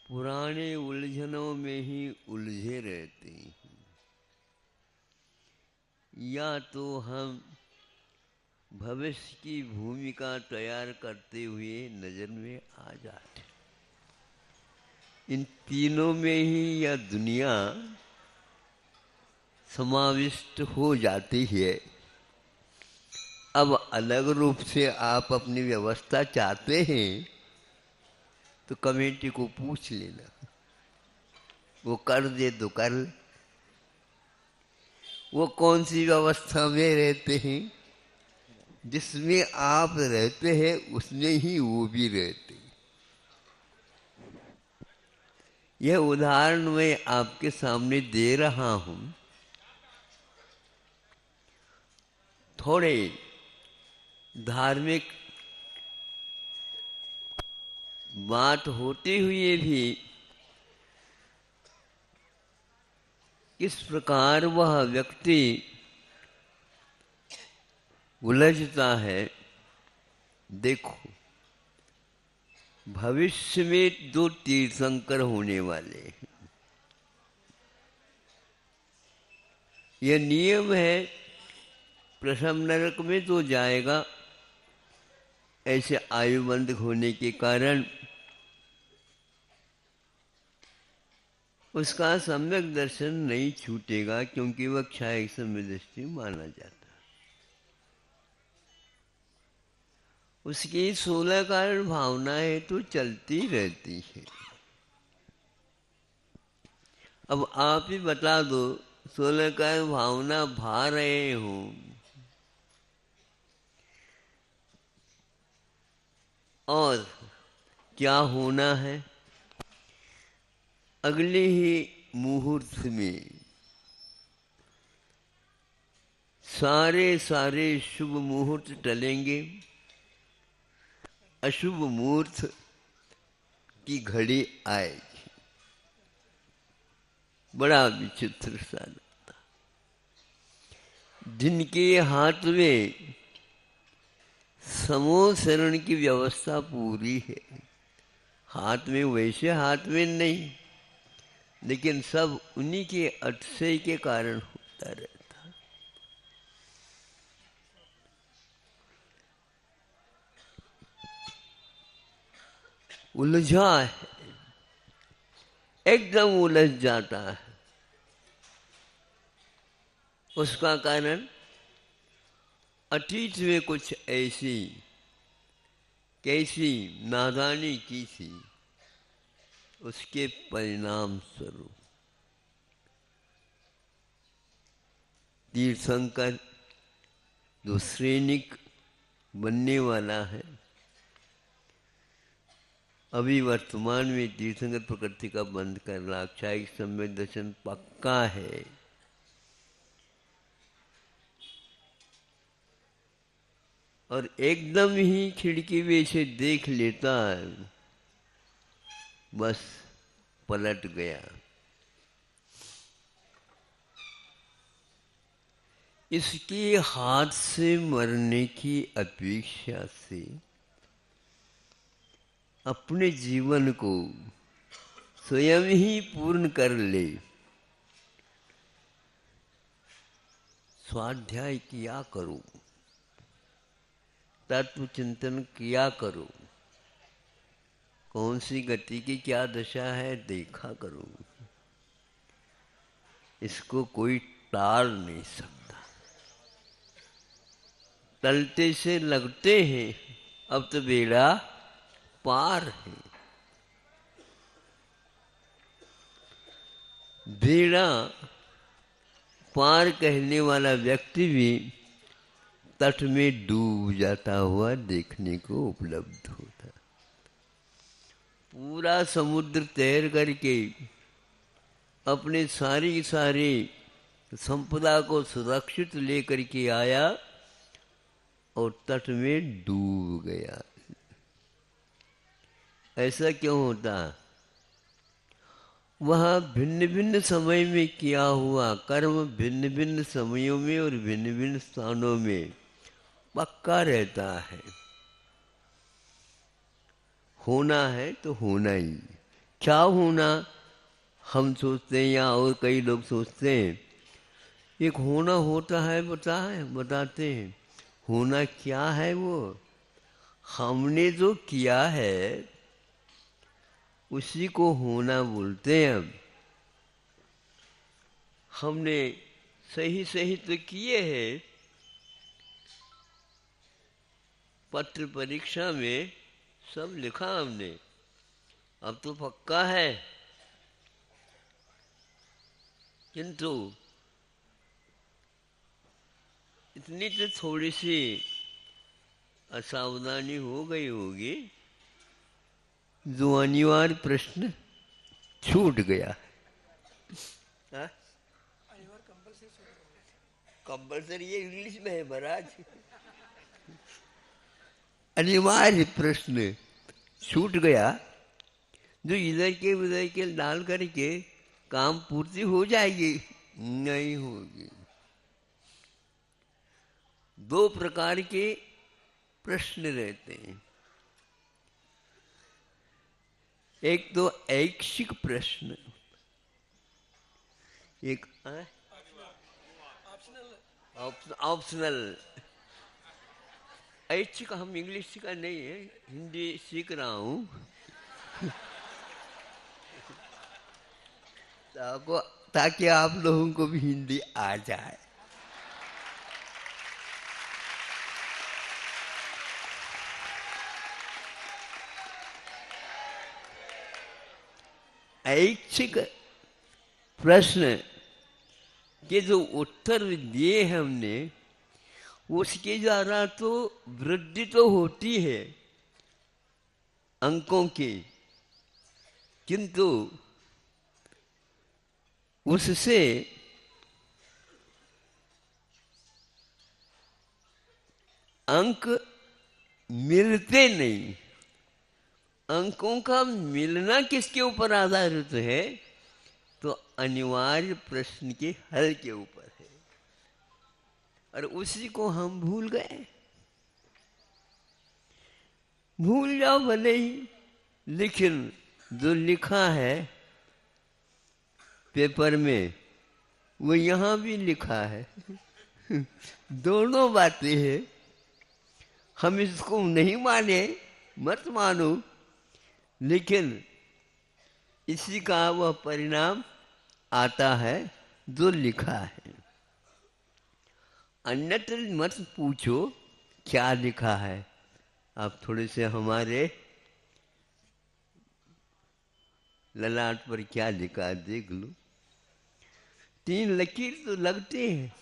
पुराने उलझनों में ही उलझे रहते हैं। या तो हम भविष्य की भूमिका तैयार करते हुए नजर में आ जाते, इन तीनों में ही यह दुनिया समाविष्ट हो जाती है। अब अलग रूप से आप अपनी व्यवस्था चाहते हैं तो कमेटी को पूछ लेना, वो कर दे तो कर ले। वो कौन सी व्यवस्था में रहते हैं? जिसमें आप रहते हैं उसमें ही वो भी रहते हैं। यह उदाहरण मैं आपके सामने दे रहा हूं। थोड़े धार्मिक बात होते हुए भी किस प्रकार वह व्यक्ति उलझता है। देखो, भविष्य में दो तीर्थंकर होने वाले हैं। यह नियम है, प्रथम नरक में तो जाएगा, ऐसे आयुबंध होने के कारण उसका सम्यक दर्शन नहीं छूटेगा, क्योंकि वह क्षायक समय दृष्टि माना जाता है। उसकी 16 कारण भावनाएं तो चलती रहती है। अब आप ही बता दो, 16 कारण भावना भा रहे हो और क्या होना है? अगले ही मुहूर्त में सारे शुभ मुहूर्त टलेंगे, अशुभ मुहूर्त की घड़ी आएगी। बड़ा विचित्र सा लगता। जिनके हाथ में समूह शरण की व्यवस्था पूरी है, हाथ में वैसे हाथ में नहीं, लेकिन सब उन्हीं के अतिशय के कारण होता रहता। उलझा है, एकदम उलझ जाता है। उसका कारण अतीत में कुछ ऐसी कैसी नादानी की थी, उसके परिणाम स्वरूप तीर्थंकर जो श्रेणिक बनने वाला है, अभी वर्तमान में तीर्थंकर प्रकृति का बंद करना, क्षायिक सम्यक दर्शन पक्का है। और एकदम ही खिड़की में से देख लेता है, बस पलट गया। इसके हाथ से मरने की अपेक्षा से अपने जीवन को स्वयं ही पूर्ण कर ले, स्वाध्याय किया करो, तत्व चिंतन किया करो, कौन सी गति की क्या दशा है देखा करो। इसको कोई टाल नहीं सकता। टलते से लगते हैं, अब तो बेड़ा पार है। बेड़ा पार कहने वाला व्यक्ति भी तट में डूब जाता हुआ देखने को उपलब्ध होता। पूरा समुद्र तैर करके अपने सारी संपदा को सुरक्षित लेकर के आया और तट में डूब गया। ऐसा क्यों होता? वह भिन्न भिन्न समय में किया हुआ कर्म भिन्न भिन्न समयों में और भिन्न भिन्न स्थानों में पक्का रहता है। होना है तो होना ही, क्या होना हम सोचते हैं या और कई लोग सोचते हैं, एक होना होता है, बताते हैं। होना क्या है? वो हमने जो किया है उसी को होना बोलते हैं। अब हमने सही सही तो किए हैं, पत्र परीक्षा में सब लिखा हमने, अब तो पक्का है। किंतु इतनी तो थोड़ी सी असावधानी हो गई होगी, जो अनिवार्य प्रश्न छूट गया। हाँ? कंपल्सरी ये इंग्लिश में है महाराज। अनिवार्य प्रश्न छूट गया, जो इधर के उधर के डाल करके काम पूर्ति हो जाएगी, नहीं होगी। दो प्रकार के प्रश्न रहते हैं। एक तो ऐच्छिक प्रश्न, एक ऑप्शनल। ऐच्छिक हम इंग्लिश सीखा नहीं है, हिंदी सीख रहा हूँ। ताकि आप लोगों को भी हिंदी आ जाए। ऐच्छिक प्रश्न के जो उत्तर दिए हमने, उसके द्वारा तो वृद्धि तो होती है अंकों की, किंतु उससे अंक मिलते नहीं। अंकों का मिलना किसके ऊपर आधारित है? तो अनिवार्य प्रश्न के हल के ऊपर है, और उसी को हम भूल गए। भूल जाओ भले ही, लेकिन जो लिखा है पेपर में वो यहाँ भी लिखा है। दोनों बातें हैं। हम इसको नहीं माने, मत मानो, लेकिन इसी का वह परिणाम आता है जो लिखा है। अन्यत्र मत पूछो क्या लिखा है। आप थोड़े से हमारे ललाट पर क्या लिखा है देख लो। 3 लकीर तो लगते हैं,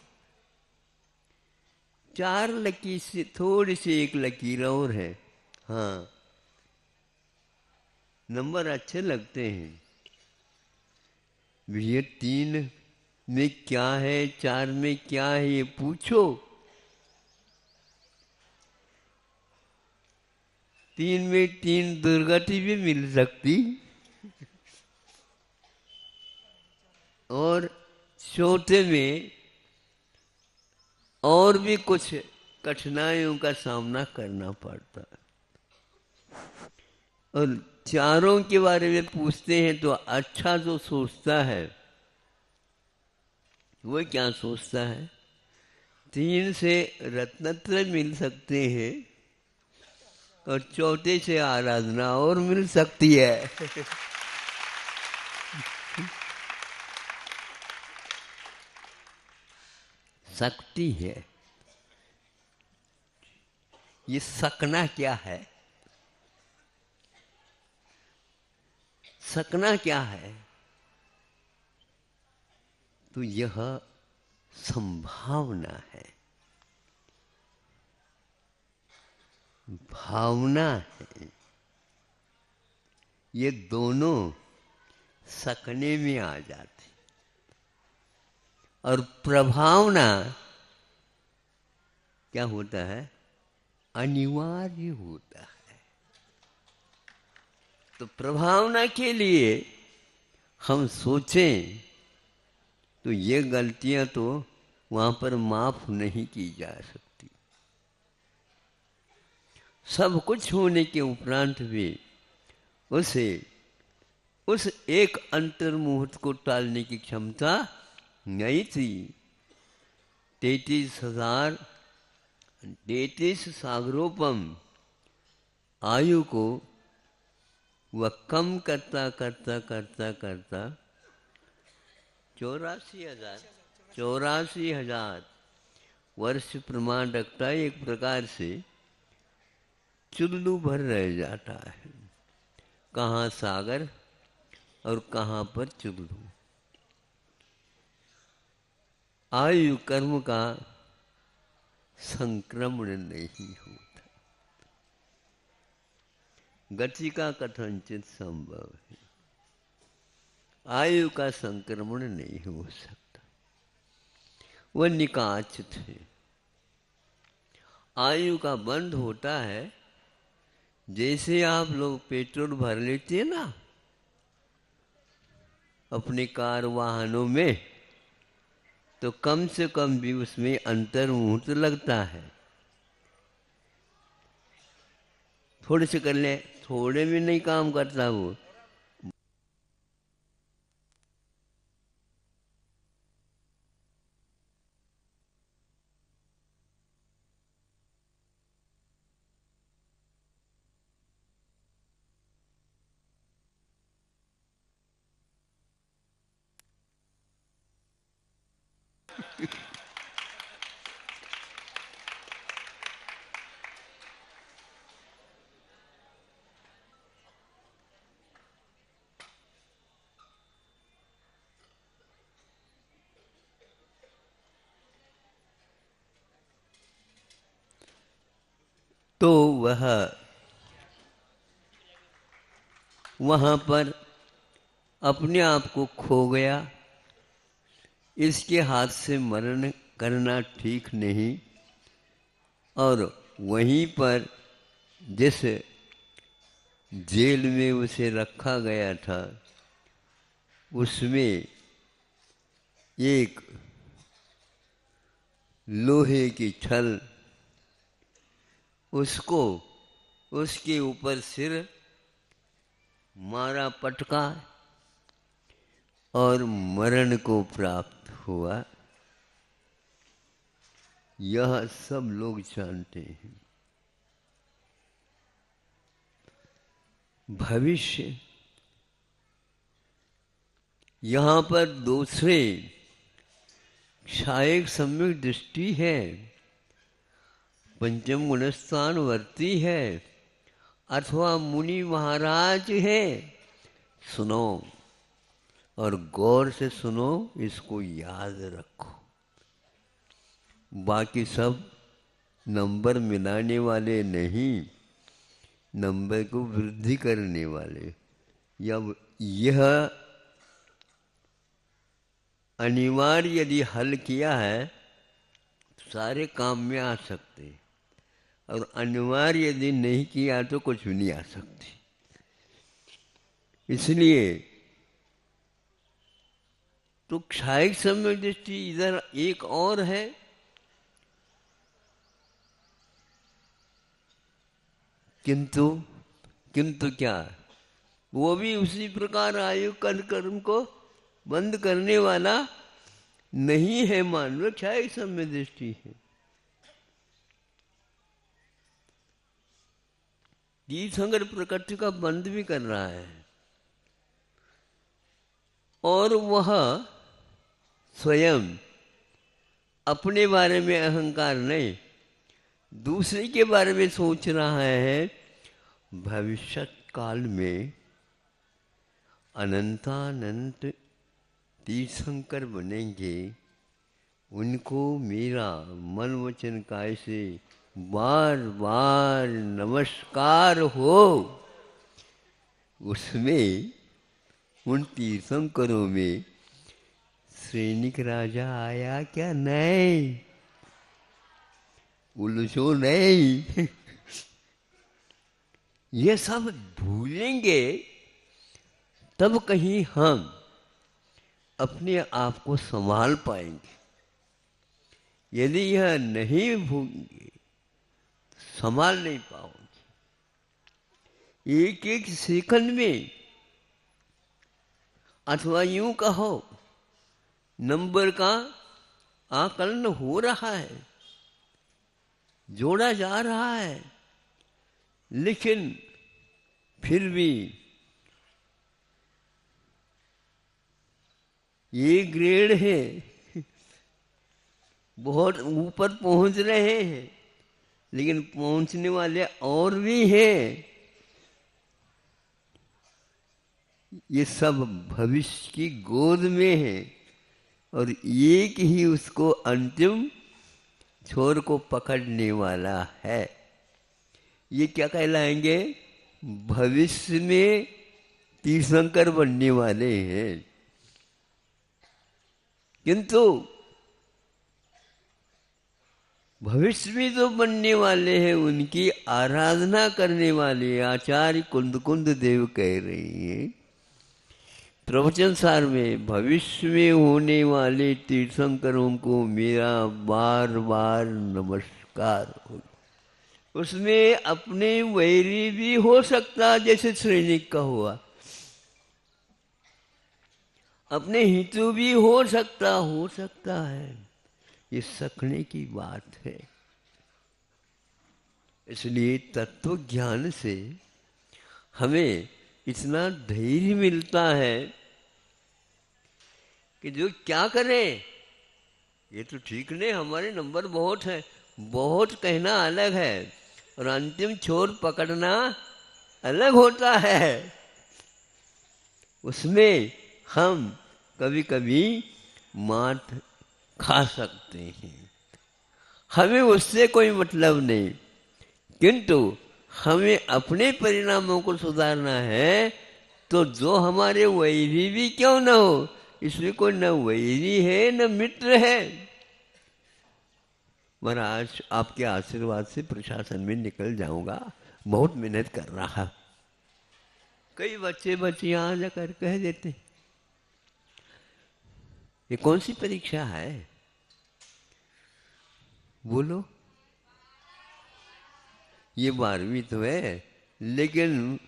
4 लकीर से थोड़ी सी एक लकीर और है। हाँ, नंबर अच्छे लगते हैं। ये 3 में क्या है, 4 में क्या है, ये पूछो। 3 में 3 दुर्गति भी मिल सकती, और चौथे में और भी कुछ कठिनाइयों का सामना करना पड़ता है। और चारों के बारे में पूछते हैं तो अच्छा जो सोचता है वो क्या सोचता है? 3 से रत्नत्रय मिल सकते हैं, और चौथे से आराधना और मिल सकती है। शक्ति है। ये सकना क्या है? सकना क्या है? तो यह संभावना है, भावना है। ये दोनों सकने में आ जाते, और प्रभावना क्या होता है? अनिवार्य होता है। तो प्रभावना के लिए हम सोचें तो ये गलतियां तो वहां पर माफ नहीं की जा सकती। सब कुछ होने के उपरांत भी उसे उस एक अंतर मुहूर्त को टालने की क्षमता नहीं थी। 33 सागरोपम आयु को वह कम करता करता करता करता 84,000 वर्ष प्रमाण रखता है। एक प्रकार से चुल्लू भर रह जाता है, कहाँ सागर और कहाँ पर चुल्लू। आयु कर्म का संक्रमण नहीं होता, गति का कथनचित संभव है, आयु का संक्रमण नहीं हो सकता। वह निकाचित है। आयु का बंद होता है जैसे आप लोग पेट्रोल भर लेते हैं ना अपने कार वाहनों में, तो कम से कम भी उसमें अंतर मुहूर्त लगता है। थोड़े से कर ले, थोड़े में नहीं काम करता वो। तो वह वहाँ पर अपने आप को खो गया। इसके हाथ से मरण करना ठीक नहीं। और वहीं पर जिस जेल में उसे रखा गया था उसमें एक लोहे की छल उसको उसके ऊपर सिर मारा पटका और मरण को प्राप्त हुआ। यह सब लोग जानते हैं। भविष्य यहाँ पर दूसरे क्षायक सम्यक दृष्टि है, पंचम गुणस्थान वर्ती है अथवा मुनि महाराज है। सुनो और गौर से सुनो, इसको याद रखो। बाकी सब नंबर मिलाने वाले नहीं, नंबर को वृद्धि करने वाले। यह अनिवार्य यदि हल किया है तो सारे काम में आ सकते, और अनिवार्य यदि नहीं किया तो कुछ भी नहीं आ सकती। इसलिए तो क्षायिक सम्यक दृष्टि इधर एक और है, किंतु क्या, वो भी उसी प्रकार आयु कर्म को बंद करने वाला नहीं है। मान लो क्षायिक सम्यक दृष्टि है। तीर्थंकर प्रकृति का बंद भी कर रहा है, और वह स्वयं अपने बारे में अहंकार नहीं, दूसरे के बारे में सोच रहा है। भविष्य काल में अनंतानंत तीर्थंकर बनेंगे, उनको मेरा मन वचन काय से बार बार नमस्कार हो। उसमें उन तीर्थंकरों में सैनिक राजा आया क्या? नहीं, उलझो नहीं। ये सब भूलेंगे तब कहीं हम अपने आप को संभाल पाएंगे। यदि यह नहीं भूलेंगे संभाल नहीं पाओगे। एक एक सेकंड में अथवा यूं कहो, नंबर का आकलन हो रहा है, जोड़ा जा रहा है, लेकिन फिर भी ये ग्रेड है, बहुत ऊपर पहुंच रहे हैं, लेकिन पहुंचने वाले और भी हैं। ये सब भविष्य की गोद में है और एक ही उसको अंतिम छोर को पकड़ने वाला है। ये क्या कहलाएंगे? भविष्य में तीर्थंकर बनने वाले हैं। किंतु भविष्य में जो बनने वाले हैं उनकी आराधना करने वाले आचार्य कुंद देव कह रही हैं प्रवचन सार में, भविष्य में होने वाले तीर्थंकरों को मेरा बार बार नमस्कार हो। उसमें अपने वैरी भी हो सकता, जैसे श्रेणिक का हुआ, अपने हितु भी हो सकता है। ये सकने की बात है। इसलिए तत्व ज्ञान से हमें इतना धैर्य मिलता है कि जो क्या करें, ये तो ठीक नहीं, हमारे नंबर बहुत है। बहुत कहना अलग है और अंतिम छोर पकड़ना अलग होता है। उसमें हम कभी कभी मात खा सकते हैं, हमें उससे कोई मतलब नहीं, किंतु हमें अपने परिणामों को सुधारना है। तो जो हमारे वैरी भी क्यों न हो, इसमें कोई न वैरी है न मित्र है। महाराज आपके आशीर्वाद से प्रशासन में निकल जाऊंगा, बहुत मेहनत कर रहा। कई बच्चे बच्चियां जाकर कह देते, ये कौन सी परीक्षा है? बोलो, ये 12वीं तो है, लेकिन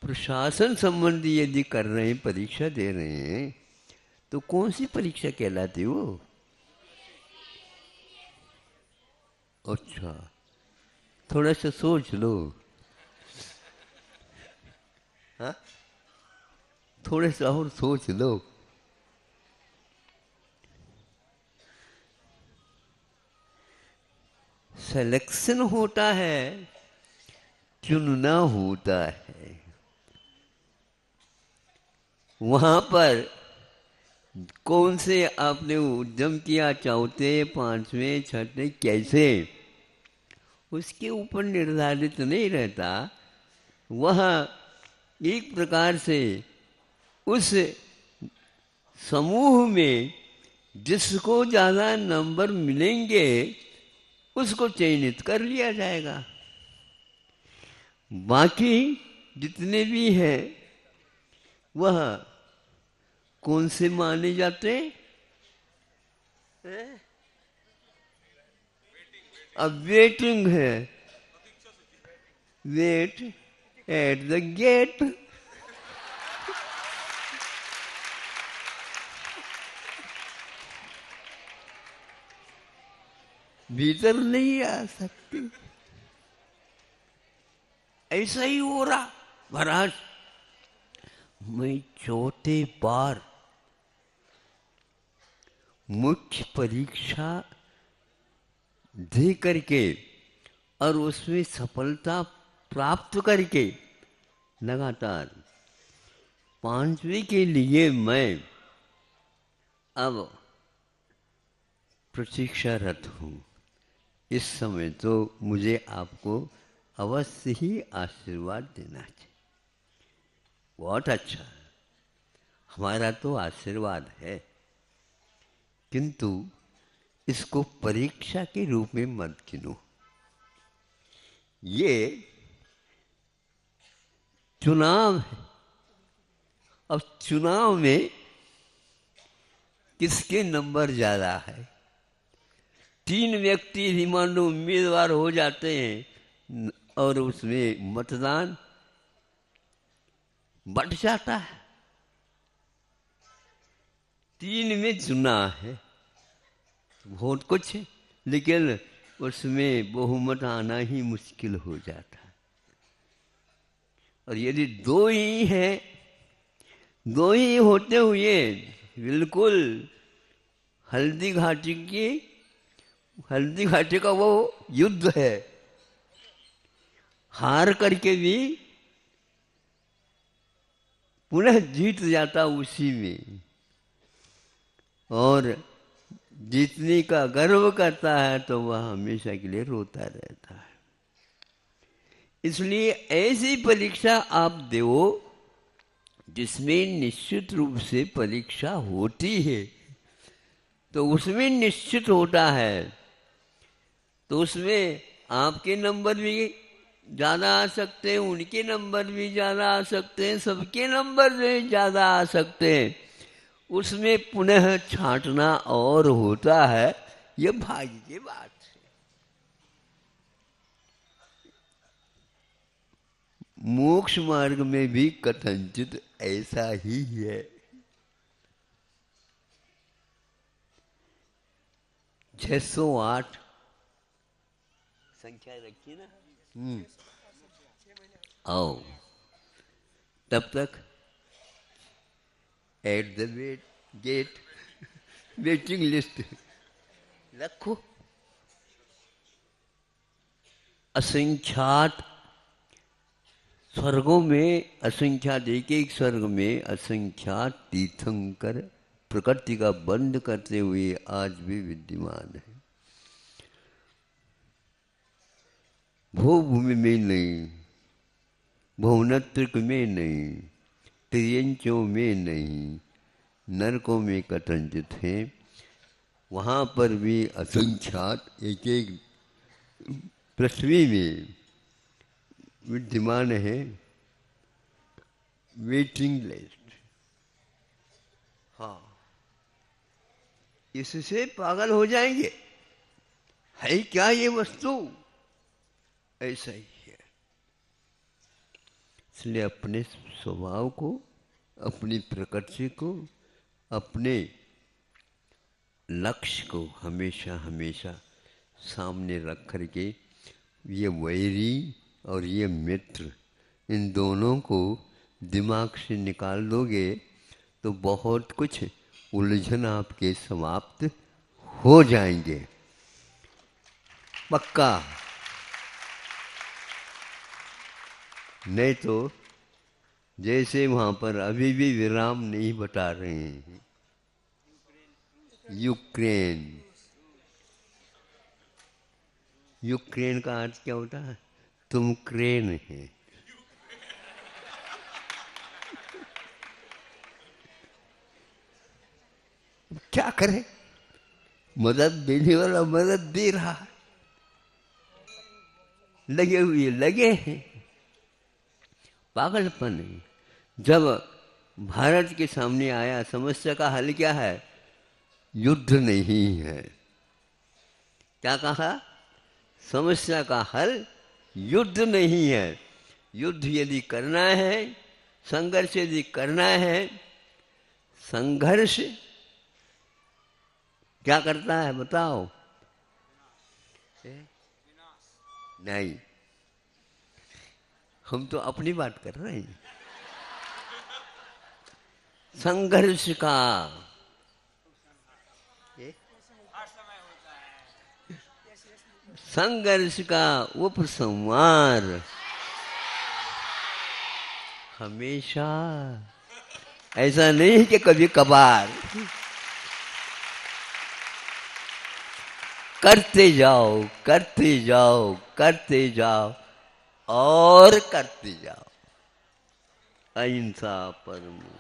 प्रशासन संबंधी यदि कर रहे हैं, परीक्षा दे रहे हैं, तो कौन सी परीक्षा कहलाती वो? अच्छा, थोड़ा सा सोच लो। हाँ, थोड़ा सा और सोच लो। सिलेक्शन होता है, चुनना होता है। वहां पर कौन से आपने उद्यम किया, चौथे पांचवें छठे कैसे, उसके ऊपर निर्धारित नहीं रहता। वह एक प्रकार से उस समूह में जिसको ज़्यादा नंबर मिलेंगे उसको चयनित कर लिया जाएगा। बाकी जितने भी हैं वह कौन से माने जाते हैं? अब वेटिंग है, वेट एट द गेट। भीतर नहीं आ सकती। ऐसा ही हो रहा। महाराज मैं चौथे बार मुख्य परीक्षा दे करके और उसमें सफलता प्राप्त करके लगातार 5वीं के लिए मैं अब प्रतीक्षारत हूँ। इस समय तो मुझे आपको अवश्य ही आशीर्वाद देना चाहिए। बहुत अच्छा, हमारा तो आशीर्वाद है, किंतु इसको परीक्षा के रूप में मत गिनो। ये चुनाव है। अब चुनाव में किसके नंबर ज्यादा है? 3 व्यक्ति ही मान लो उम्मीदवार हो जाते हैं और उसमें मतदान बढ़ जाता है। 3 में चुना है, बहुत कुछ है, लेकिन उसमें बहुमत आना ही मुश्किल हो जाता है। और यदि 2 ही है, 2 ही होते हुए बिल्कुल हल्दी घाटी का वो युद्ध है, हार करके भी पुनः जीत जाता उसी में, और जीतने का गर्व करता है तो वह हमेशा के लिए रोता रहता है। इसलिए ऐसी परीक्षा आप दो जिसमें निश्चित रूप से परीक्षा होती है, तो उसमें निश्चित होता है, तो उसमें आपके नंबर भी ज़्यादा आ सकते हैं, उनके नंबर भी ज़्यादा आ सकते हैं, सबके नंबर भी ज़्यादा आ सकते हैं। उसमें पुनः छांटना और होता है, ये भाग्य की बात है। मोक्ष मार्ग में भी कथनचित ऐसा ही है। 608 संख्या रखी ना, आओ तब तक at the gate waiting list रखो। असंख्यात स्वर्गों में, असंख्यात एक एक स्वर्ग में असंख्यात तीर्थंकर प्रकृति का बंद करते हुए आज भी विद्यमान है। भूभूमि में नहीं, भुवनत्रिक में नहीं, त्रियंचों में नहीं, नरकों में कथनचित है, वहाँ पर भी असंख्यात एक एक पृथ्वी में विद्यमान है वेटिंग लिस्ट। हाँ, इससे पागल हो जाएंगे, है क्या ये वस्तु, ऐसा ही है। इसलिए अपने स्वभाव को, अपनी प्रकृति को, अपने लक्ष्य को हमेशा हमेशा सामने रख करके ये वैरी और ये मित्र, इन दोनों को दिमाग से निकाल दोगे तो बहुत कुछ उलझन आपके समाप्त हो जाएंगे, पक्का। नहीं तो जैसे वहाँ पर अभी भी विराम नहीं बता रहे हैं, यूक्रेन का अर्थ क्या होता है? तुम क्रेन है। क्या करे, मदद देने वाला मदद दे रहा है, लगे हुए लगे हैं, पागलपन है। जब भारत के सामने आया, समस्या का हल क्या है? युद्ध नहीं है। क्या कहा? समस्या का हल युद्ध नहीं है। युद्ध यदि करना है, संघर्ष यदि करना है, संघर्ष क्या करता है बताओ? नहीं, हम तो अपनी बात कर रहे हैं। संघर्ष का संघर्ष का उपसंहार हमेशा, ऐसा नहीं कि कभी कभार। करते जाओ, करते जाओ, करते जाओ और करते जाओ। अहिंसा परमो